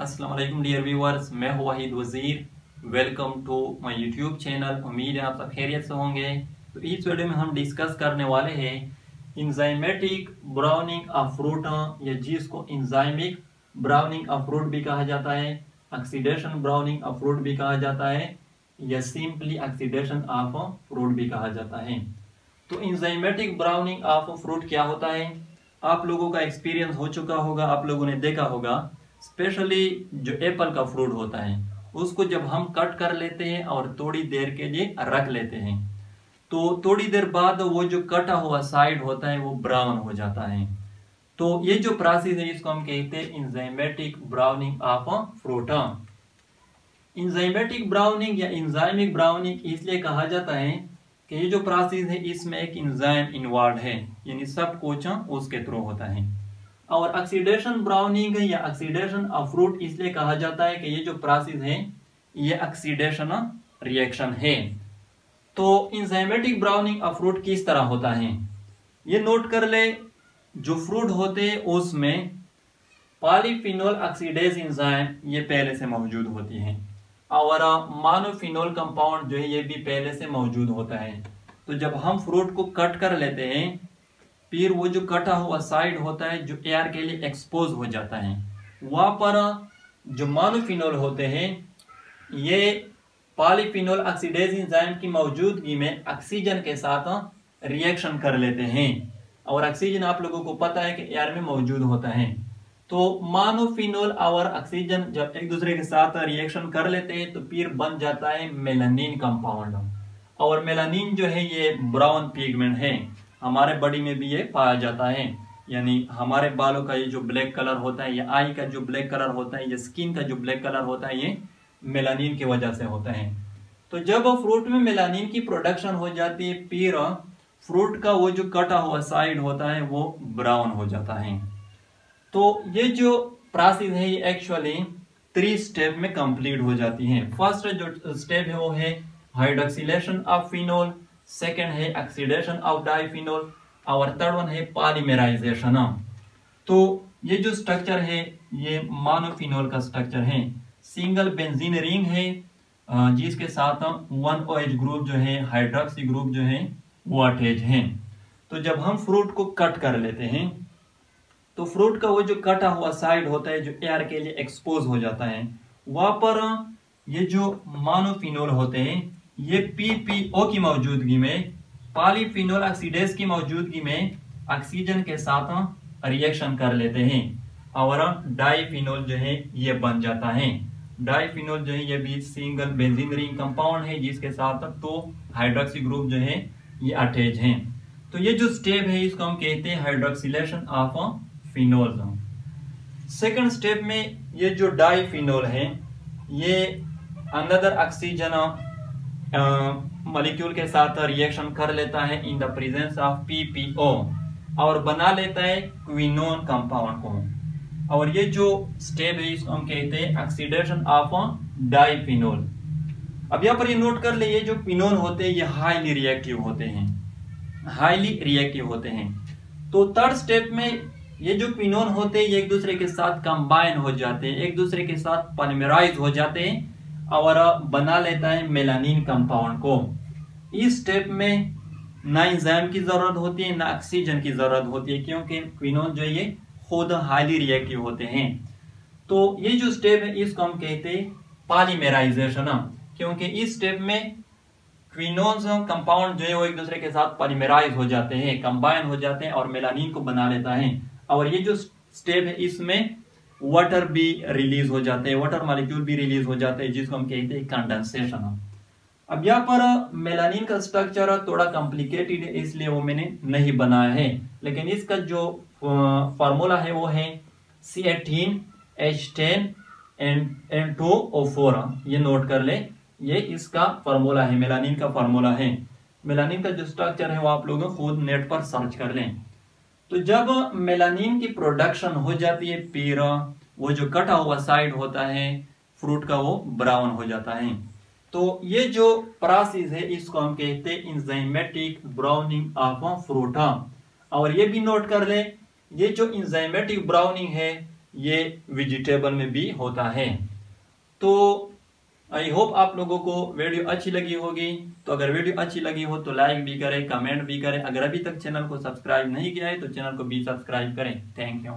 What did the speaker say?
अस्सलाम वालेकुम dear viewers, मैं हूं Wahid Wazir. Welcome to my YouTube channel. उम्मीद है आप सब खैरियत से होंगे। तो इस वीडियो में हम डिस्कस करने वाले हैं इंजाइमेटिक ब्राउनिंग ऑफ फ्रूट, या जिसको इंजाइमिक ब्राउनिंग ऑफ फ्रूट भी कहा जाता है, ऑक्सीडेशन ब्राउनिंग ऑफ फ्रूट भी कहा जाता है, या सिंपली ऑक्सीडेशन ऑफ फ्रूट भी कहा जाता है। तो इंजाइमेटिक ब्राउनिंग ऑफ फ्रूट क्या होता है? आप लोगों का एक्सपीरियंस हो चुका होगा, आप लोगों ने देखा होगा, स्पेशली जो एप्पल का फ्रूट होता है उसको जब हम कट कर लेते हैं और थोड़ी देर के लिए रख लेते हैं, तो थोड़ी देर बाद वो जो कटा हुआ साइड होता है वो ब्राउन हो जाता है। तो ये जो प्रोसेस है इसको हम कहते हैं enzymatic browning of fruit. Enzymatic browning या इंजाइमिक ब्राउनिंग इसलिए कहा जाता है कि ये जो प्रोसेस है इसमें एक इंजाइम इन्वॉल्व है, यानी सब कुछ उसके थ्रू होता है। और ऑक्सीडेशन ब्राउनिंग या ऑक्सीडेशन ऑफ फ्रूट इसलिए कहा जाता है कि ये जो प्रोसेस है ये ऑक्सीडेशन रिएक्शन है। तो इंजाइमेटिक ब्राउनिंग ऑफ फ्रूट किस तरह होता है ये नोट कर ले। जो फ्रूट होते हैं उसमें पॉलीफिनोल ऑक्सीडेज एंजाइम ये पहले से मौजूद होती है, और मोनोफिनोल कंपाउंड जो है ये भी पहले से मौजूद होता है। तो जब हम फ्रूट को कट कर लेते हैं, फिर वो जो कटा हुआ साइड होता है जो एयर के लिए एक्सपोज हो जाता है, वहां पर जो मोनोफिनोल होते हैं ये पॉलीफिनोल ऑक्सीडेज एंजाइम की मौजूदगी में ऑक्सीजन के साथ रिएक्शन कर लेते हैं। और ऑक्सीजन आप लोगों को पता है कि एयर में मौजूद होता है। तो मोनोफिनोल और ऑक्सीजन जब एक दूसरे के साथ रिएक्शन कर लेते हैं तो फिर बन जाता है मेलानिन कंपाउंड। और मेलानिन जो है ये ब्राउन पिगमेंट है, हमारे बॉडी में भी ये पाया जाता है। यानी हमारे बालों का ये जो ब्लैक कलर होता है, या आई का जो ब्लैक कलर होता है, या स्किन का जो ब्लैक कलर होता है, ये मेलानिन की वजह से होता है। तो जब फ्रूट में मेलानिन की प्रोडक्शन हो जाती है, फिर फ्रूट का वो जो कटा हुआ साइड होता है वो ब्राउन हो जाता है। तो ये जो प्रोसेस है ये एक्चुअली 3 स्टेप में कंप्लीट हो जाती है। फर्स्ट जो स्टेप है वो है हाइड्रोक्सिलेशन ऑफ फिनोल, सेकेंड है ऑक्सीडेशन ऑफ डाइफिनोल, और थर्ड वन है पॉलीमराइजेशन। तो ये जो स्ट्रक्चर है ये मोनोफिनोल का स्ट्रक्चर है। सिंगल बेंजीन रिंग है जिसके साथ 1 OH ग्रुप जो है, हाइड्रोक्सी ग्रुप जो है वो अटैच है। तो जब हम फ्रूट को कट कर लेते हैं तो फ्रूट का वो जो कटा हुआ साइड होता है जो एयर के लिए एक्सपोज हो जाता है, वहां पर ये जो मोनोफिनोल होते हैं ये PPO की मौजूदगी में, पॉलीफिनोल ऑक्सीडेज की मौजूदगी में ऑक्सीजन के साथ रिएक्शन कर लेते हैं, और डाइफिनोल जो है ये बन जाता है। डाइफिनोल जो है ये भी सिंगल बेंजीन रिंग कंपाउंड है जिसके साथ 2 हाइड्रोक्सी ग्रुप जो है ये अटैच हैं। तो ये जो स्टेप है इसको हम कहते हैं hydroxylation of phenol. Second step में ये जो डाइफिनोल है ये अनदर ऑक्सीजन मॉलिक्यूल के साथ रिएक्शन कर लेता है in the presence of PPO, और बना लेता है क्विनोन कंपाउंड को। और ये जो स्टेप है इसको हम कहते हैं ऑक्सीडेशन ऑफ डाइफिनोल। अब यहाँ पर ये नोट कर ले, ये जो क्विनोन होते हैं ये हाईली रिएक्टिव होते हैं, हाईली रिएक्टिव होते हैं। तो थर्ड स्टेप में ये जो क्विनोन होते हैं ये एक दूसरे के साथ कंबाइन हो जाते हैं, एक दूसरे के साथ पॉलीमराइज हो जाते हैं, और बना लेता है मेलानिन कंपाउंड को। इस स्टेप में ना एंजाइम की जरूरत होती है ना ऑक्सीजन की जरूरत होती है, क्योंकि क्विनोन जो ये खुद हाईली रिएक्टिव होते हैं। तो ये जो स्टेप है इसको हम कहते हैं पॉलीमराइजेशन, क्योंकि इस स्टेप में क्विनोन्स कंपाउंड जो है वो एक दूसरे के साथ पॉलीमराइज हो जाते हैं, कंबाइन हो जाते हैं और मेलानिन को बना लेता है। और ये जो स्टेप है इसमें वाटर भी रिलीज हो जाते हैं, वाटर मॉलिक्यूल भी रिलीज हो जाते हैं, जिसको हम कहते हैं कंडेंसेशन। अब यहाँ पर मेलानिन का स्ट्रक्चर थोड़ा कॉम्प्लिकेटेड है इसलिए वो मैंने नहीं बनाया है, लेकिन इसका जो फार्मूला है वो है C18H10N2O4। ये नोट कर ले, ये इसका फार्मूला है, मेलानिन का फार्मूला है। मेलानिन का जो स्ट्रक्चर है वो आप लोग खुद नेट पर सर्च कर लें। तो जब मेलानिन की प्रोडक्शन हो जाती है, फिर वो जो कटा हुआ साइड होता है फ्रूट का वो ब्राउन हो जाता है। तो ये जो प्रोसेस है इसको हम कहते हैं इंजाइमेटिक ब्राउनिंग ऑफ फ्रूट। और ये भी नोट कर ले, ये जो इंजाइमेटिक ब्राउनिंग है ये वेजिटेबल में भी होता है। तो आई होप आप लोगों को वीडियो अच्छी लगी होगी। तो अगर वीडियो अच्छी लगी हो तो लाइक भी करें, कमेंट भी करें। अगर अभी तक चैनल को सब्सक्राइब नहीं किया है तो चैनल को भी सब्सक्राइब करें। Thank you.